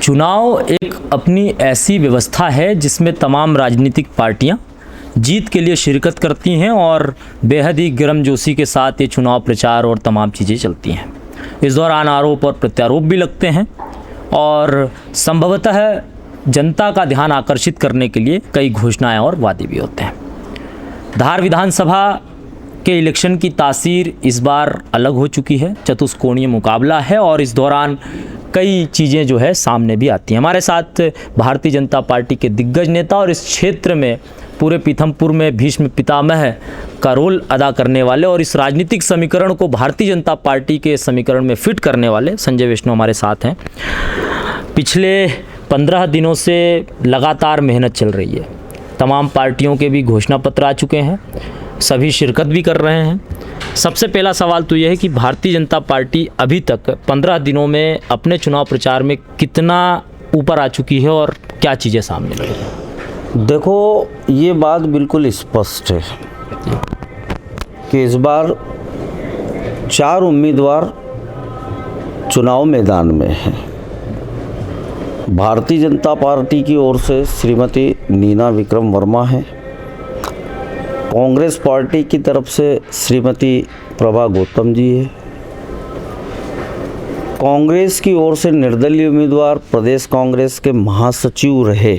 चुनाव एक अपनी ऐसी व्यवस्था है जिसमें तमाम राजनीतिक पार्टियां जीत के लिए शिरकत करती हैं और बेहद ही गर्मजोशी के साथ ये चुनाव प्रचार और तमाम चीज़ें चलती हैं। इस दौरान आरोप और प्रत्यारोप भी लगते हैं और संभवतः जनता का ध्यान आकर्षित करने के लिए कई घोषणाएं और वादे भी होते हैं। धार विधानसभा के इलेक्शन की तासीर इस बार अलग हो चुकी है। चतुष्कोणीय मुकाबला है और इस दौरान कई चीज़ें जो है सामने भी आती हैं। हमारे साथ भारतीय जनता पार्टी के दिग्गज नेता और इस क्षेत्र में पूरे पीथमपुर में भीष्म पितामह का रोल अदा करने वाले और इस राजनीतिक समीकरण को भारतीय जनता पार्टी के समीकरण में फिट करने वाले संजय वैष्णव हमारे साथ हैं। पिछले 15 दिनों से लगातार मेहनत चल रही है। तमाम पार्टियों के भी घोषणा पत्र आ चुके हैं, सभी शिरकत भी कर रहे हैं। सबसे पहला सवाल तो यह है कि भारतीय जनता पार्टी अभी तक 15 दिनों में अपने चुनाव प्रचार में कितना ऊपर आ चुकी है और क्या चीज़ें सामने लाई हैं? देखो, ये बात बिल्कुल स्पष्ट है कि इस बार 4 उम्मीदवार चुनाव मैदान में हैं। भारतीय जनता पार्टी की ओर से श्रीमती नीना विक्रम वर्मा हैं। कांग्रेस पार्टी की तरफ से श्रीमती प्रभा गौतम जी है। कांग्रेस की ओर से निर्दलीय उम्मीदवार प्रदेश कांग्रेस के महासचिव रहे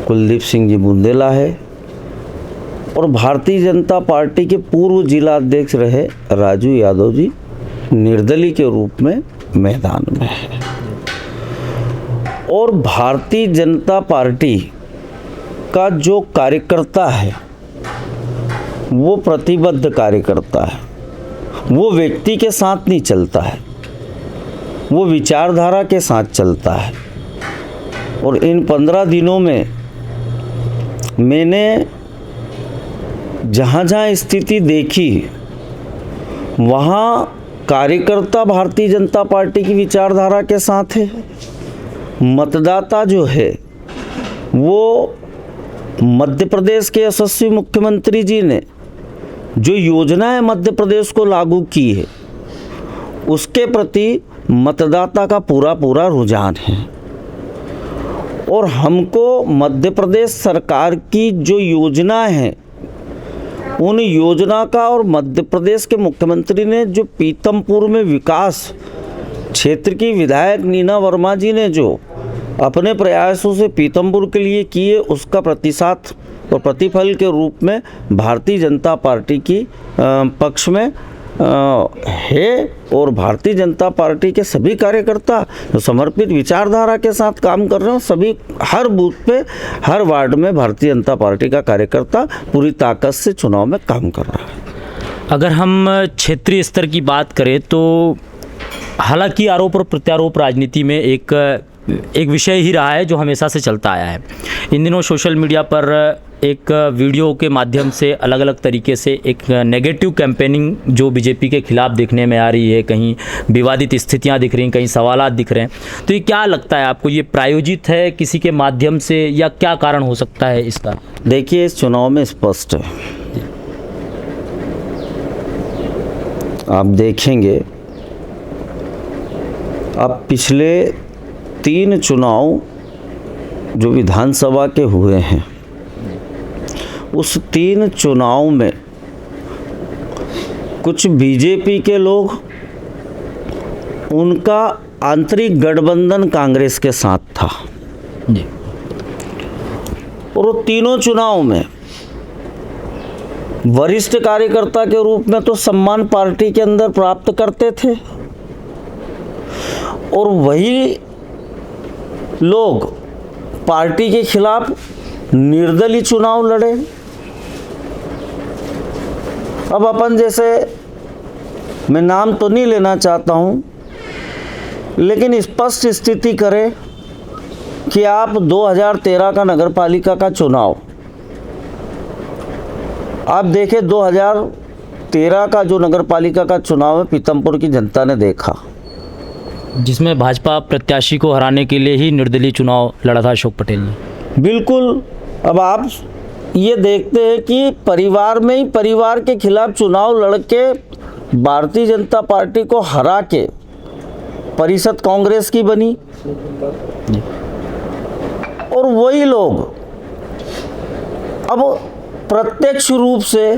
कुलदीप सिंह जी बुंदेला है और भारतीय जनता पार्टी के पूर्व जिला अध्यक्ष रहे राजू यादव जी निर्दलीय के रूप में मैदान में है। और भारतीय जनता पार्टी का जो कार्यकर्ता है वो प्रतिबद्ध कार्यकर्ता है। वो व्यक्ति के साथ नहीं चलता है, वो विचारधारा के साथ चलता है। और इन 15 दिनों में मैंने जहाँ जहाँ स्थिति देखी वहाँ कार्यकर्ता भारतीय जनता पार्टी की विचारधारा के साथ है। मतदाता जो है वो मध्य प्रदेश के यशस्वी मुख्यमंत्री जी ने जो योजनाएं मध्य प्रदेश को लागू की है उसके प्रति मतदाता का पूरा रुझान है। और हमको मध्य प्रदेश सरकार की जो योजना है उन योजना का और मध्य प्रदेश के मुख्यमंत्री ने जो पीथमपुर में विकास क्षेत्र की विधायक नीना वर्मा जी ने जो अपने प्रयासों से पीथमपुर के लिए किए उसका प्रतिशत और प्रतिफल के रूप में भारतीय जनता पार्टी की पक्ष में है। और भारतीय जनता पार्टी के सभी कार्यकर्ता जो समर्पित विचारधारा के साथ काम कर रहे हैं, सभी हर बूथ पे हर वार्ड में भारतीय जनता पार्टी का कार्यकर्ता पूरी ताकत से चुनाव में काम कर रहा है। अगर हम क्षेत्रीय स्तर की बात करें तो हालांकि आरोप और प्रत्यारोप राजनीति में एक विषय ही रहा है जो हमेशा से चलता आया है। इन दिनों सोशल मीडिया पर एक वीडियो के माध्यम से अलग अलग तरीके से एक नेगेटिव कैंपेनिंग जो बीजेपी के खिलाफ देखने में आ रही है, कहीं विवादित स्थितियां दिख रही हैं, कहीं सवालात दिख रहे हैं। तो ये क्या लगता है आपको, ये प्रायोजित है किसी के माध्यम से या क्या कारण हो सकता है इसका? देखिए, इस चुनाव में स्पष्ट है, आप देखेंगे अब पिछले 3 चुनाव जो विधानसभा के हुए हैं उस 3 चुनाव में कुछ बीजेपी के लोग उनका आंतरिक गठबंधन कांग्रेस के साथ था जी। और वो तीनों चुनाव में वरिष्ठ कार्यकर्ता के रूप में तो सम्मान पार्टी के अंदर प्राप्त करते थे और वही लोग पार्टी के खिलाफ निर्दलीय चुनाव लड़े। अब अपन जैसे, मैं नाम तो नहीं लेना चाहता हूं, लेकिन स्पष्ट स्थिति करें कि आप 2013 का नगर पालिका का चुनाव आप देखें। 2013 का जो नगर पालिका का चुनाव है पीथमपुर की जनता ने देखा, जिसमें भाजपा प्रत्याशी को हराने के लिए ही निर्दलीय चुनाव लड़ा था अशोक पटेल ने। बिल्कुल। अब आप ये देखते हैं कि परिवार में ही परिवार के खिलाफ चुनाव लड़के भारतीय जनता पार्टी को हरा के परिषद कांग्रेस की बनी और वही लोग अब प्रत्यक्ष रूप से,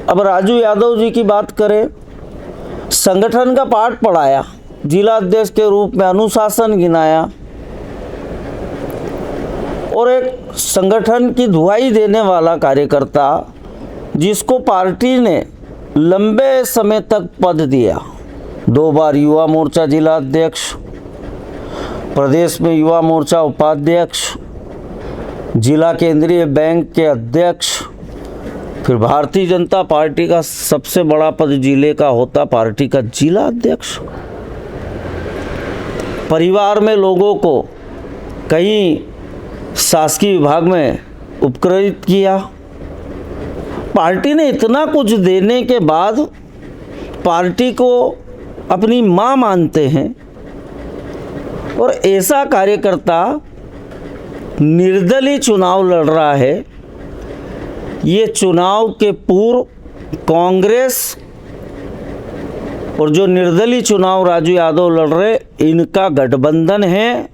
अब राजू यादव जी की बात करें, संगठन का पाठ पढ़ाया, जिला अध्यक्ष के रूप में अनुशासन गिनाया और एक संगठन की दुहाई देने वाला कार्यकर्ता जिसको पार्टी ने लंबे समय तक पद दिया, 2 बार युवा मोर्चा जिला अध्यक्ष, प्रदेश में युवा मोर्चा उपाध्यक्ष, जिला केंद्रीय बैंक के अध्यक्ष, फिर भारतीय जनता पार्टी का सबसे बड़ा पद जिले का होता पार्टी का जिला अध्यक्ष। परिवार में लोगों को कहीं शासकीय विभाग में उपकृत किया। पार्टी ने इतना कुछ देने के बाद पार्टी को अपनी मां मानते हैं और ऐसा कार्यकर्ता निर्दलीय चुनाव लड़ रहा है। ये चुनाव के पूर्व कांग्रेस और जो निर्दलीय चुनाव राजू यादव लड़ रहे, इनका गठबंधन है,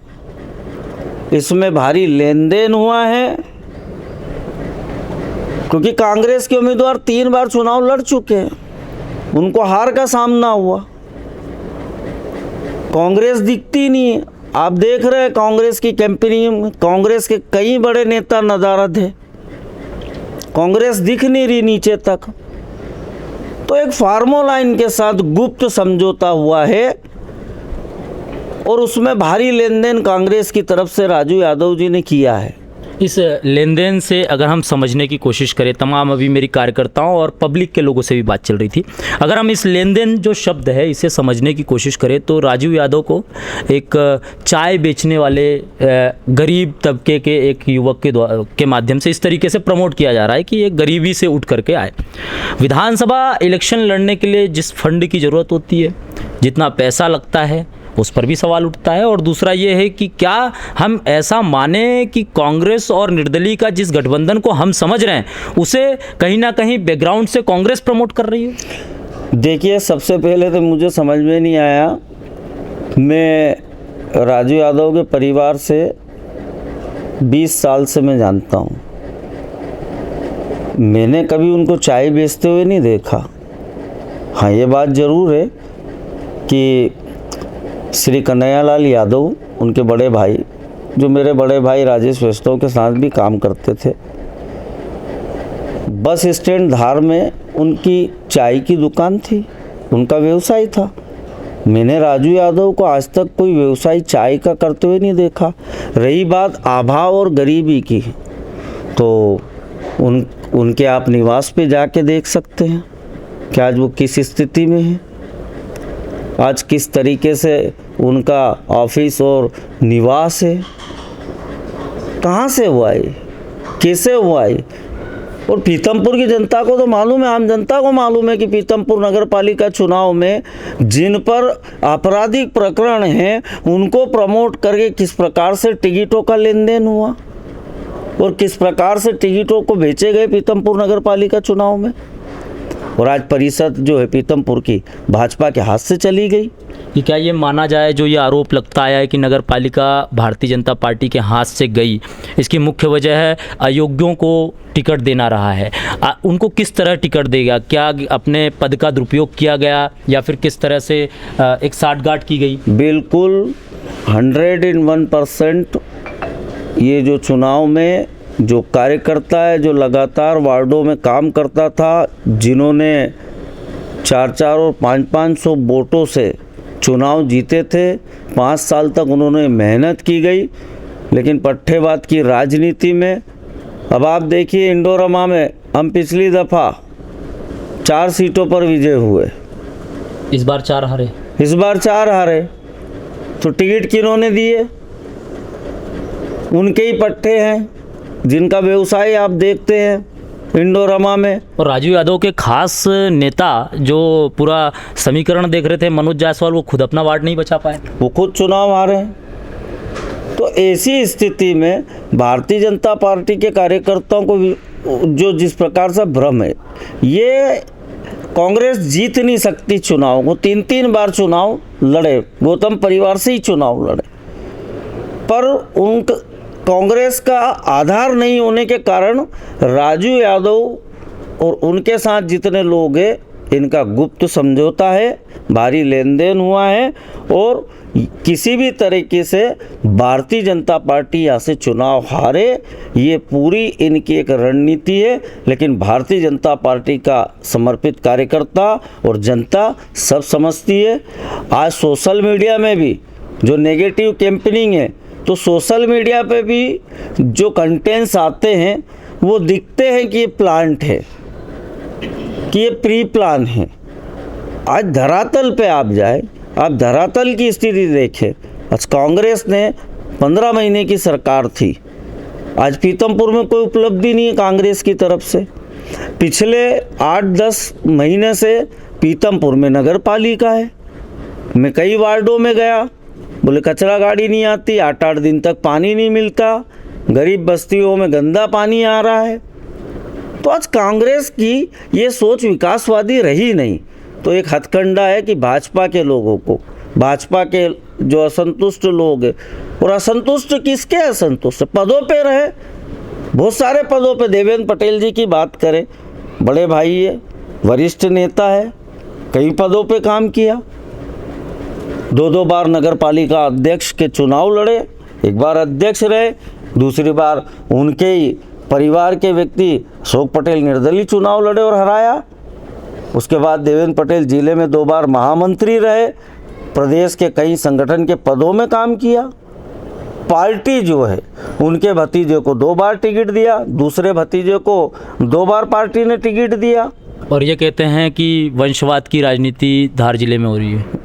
इसमें भारी लेन देन हुआ है क्योंकि कांग्रेस के उम्मीदवार 3 बार चुनाव लड़ चुके हैं, उनको हार का सामना हुआ। कांग्रेस दिखती नहीं है, आप देख रहे हैं कांग्रेस की कैंपेनिंग में कांग्रेस के कई बड़े नेता नदारद है, कांग्रेस दिख नहीं रही नीचे तक। तो एक फार्मोलाइन के साथ गुप्त समझौता हुआ है और उसमें भारी लेन देन कांग्रेस की तरफ से राजू यादव जी ने किया है। इस लेन देन से अगर हम समझने की कोशिश करें, तमाम अभी मेरी कार्यकर्ताओं और पब्लिक के लोगों से भी बात चल रही थी, अगर हम इस लेन देन जो शब्द है इसे समझने की कोशिश करें तो राजू यादव को एक चाय बेचने वाले गरीब तबके के एक युवक के माध्यम से इस तरीके से प्रमोट किया जा रहा है कि ये गरीबी से उठ करके आए। विधानसभा इलेक्शन लड़ने के लिए जिस फंड की ज़रूरत होती है, जितना पैसा लगता है, उस पर भी सवाल उठता है। और दूसरा ये है कि क्या हम ऐसा माने कि कांग्रेस और निर्दलीय का जिस गठबंधन को हम समझ रहे हैं उसे कहीं ना कहीं बैकग्राउंड से कांग्रेस प्रमोट कर रही है? देखिए, सबसे पहले तो मुझे समझ में नहीं आया, मैं राजू यादव के परिवार से 20 साल से मैं जानता हूँ, मैंने कभी उनको चाय बेचते हुए नहीं देखा। हाँ, ये बात ज़रूर है कि श्री कन्हैयालाल यादव, उनके बड़े भाई, जो मेरे बड़े भाई राजेश वैष्णव के साथ भी काम करते थे, बस स्टैंड धार में उनकी चाय की दुकान थी, उनका व्यवसाय था। मैंने राजू यादव को आज तक कोई व्यवसाय चाय का करते हुए नहीं देखा। रही बात अभाव और गरीबी की, तो उनके आप निवास पे जाके देख सकते हैं कि आज वो किस स्थिति में है, आज किस तरीके से उनका ऑफिस और निवास है, कहाँ से हुआ है, कैसे हुआ है। और पीतमपुर की जनता को तो मालूम है, आम जनता को मालूम है कि पीतमपुर नगर पालिका चुनाव में जिन पर आपराधिक प्रकरण हैं उनको प्रमोट करके किस प्रकार से टिकटों का लेन देन हुआ और किस प्रकार से टिकटों को बेचे गए पीतमपुर नगर पालिका चुनाव में। और आज परिषद जो है पीतमपुर की भाजपा के हाथ से चली गई। कि क्या ये माना जाए, जो ये आरोप लगता है कि नगर पालिका भारतीय जनता पार्टी के हाथ से गई, इसकी मुख्य वजह है अयोग्यों को टिकट देना रहा है। उनको किस तरह टिकट देगा? क्या अपने पद का दुरुपयोग किया गया या फिर किस तरह से एक साठगांठ की गई? बिल्कुल 101% ये जो चुनाव में जो कार्यकर्ता है, जो लगातार वार्डों में काम करता था, जिन्होंने 400 और 500 वोटों से चुनाव जीते थे, 5 साल तक उन्होंने मेहनत की गई, लेकिन पट्टेबाज की राजनीति में अब आप देखिए इंडोरमा में हम पिछली दफ़ा 4 सीटों पर विजय हुए, इस बार 4 हारे। इस बार 4 हारे, तो टिकट किन्होंने दिए? उनके ही पट्टे हैं जिनका व्यवसाय आप देखते हैं इंडोरमा में। और राजू यादव के खास नेता जो पूरा समीकरण देख रहे थे, मनोज जायसवाल, वो खुद अपना वार्ड नहीं बचा पाए, वो खुद चुनाव हारे। तो ऐसी स्थिति में भारतीय जनता पार्टी के कार्यकर्ताओं को जो जिस प्रकार से भ्रम है, ये कांग्रेस जीत नहीं सकती चुनाव को। 3 बार चुनाव लड़े, गौतम परिवार से ही चुनाव लड़े, पर उन कांग्रेस का आधार नहीं होने के कारण राजू यादव और उनके साथ जितने लोग हैं इनका गुप्त समझौता है, भारी लेन देन हुआ है और किसी भी तरीके से भारतीय जनता पार्टी यहाँ से चुनाव हारे, ये पूरी इनकी एक रणनीति है। लेकिन भारतीय जनता पार्टी का समर्पित कार्यकर्ता और जनता सब समझती है। आज सोशल मीडिया में भी जो नेगेटिव कैंपेनिंग है, तो सोशल मीडिया पे भी जो कंटेंट्स आते हैं वो दिखते हैं कि ये प्लांट है, कि ये प्री प्लान है। आज धरातल पे आप जाए, आप धरातल की स्थिति देखें। आज कांग्रेस ने 15 महीने की सरकार थी, आज पीतमपुर में कोई उपलब्धि नहीं है कांग्रेस की तरफ से। पिछले 8-10 महीने से पीतमपुर में नगर पालिका है। मैं कई वार्डों में गया, बोले कचरा गाड़ी नहीं आती, 8-8 दिन तक पानी नहीं मिलता, गरीब बस्तियों में गंदा पानी आ रहा है। तो आज कांग्रेस की ये सोच विकासवादी रही नहीं। तो एक हथकंडा है कि भाजपा के लोगों को, भाजपा के जो असंतुष्ट लोग हैं, और असंतुष्ट किसके असंतुष्ट, पदों पे रहे, बहुत सारे पदों पे। देवेंद्र पटेल जी की बात करें, बड़े भाई है, वरिष्ठ नेता है, कई पदों पे काम किया, 2 बार नगर पालिका अध्यक्ष के चुनाव लड़े, एक बार अध्यक्ष रहे, दूसरी बार उनके ही परिवार के व्यक्ति अशोक पटेल निर्दलीय चुनाव लड़े और हराया। उसके बाद देवेंद्र पटेल जिले में 2 बार महामंत्री रहे, प्रदेश के कई संगठन के पदों में काम किया। पार्टी जो है उनके भतीजे को 2 बार टिकट दिया, दूसरे भतीजे को 2 बार पार्टी ने टिकट दिया। और ये कहते हैं कि वंशवाद की राजनीति धार जिले में हो रही है।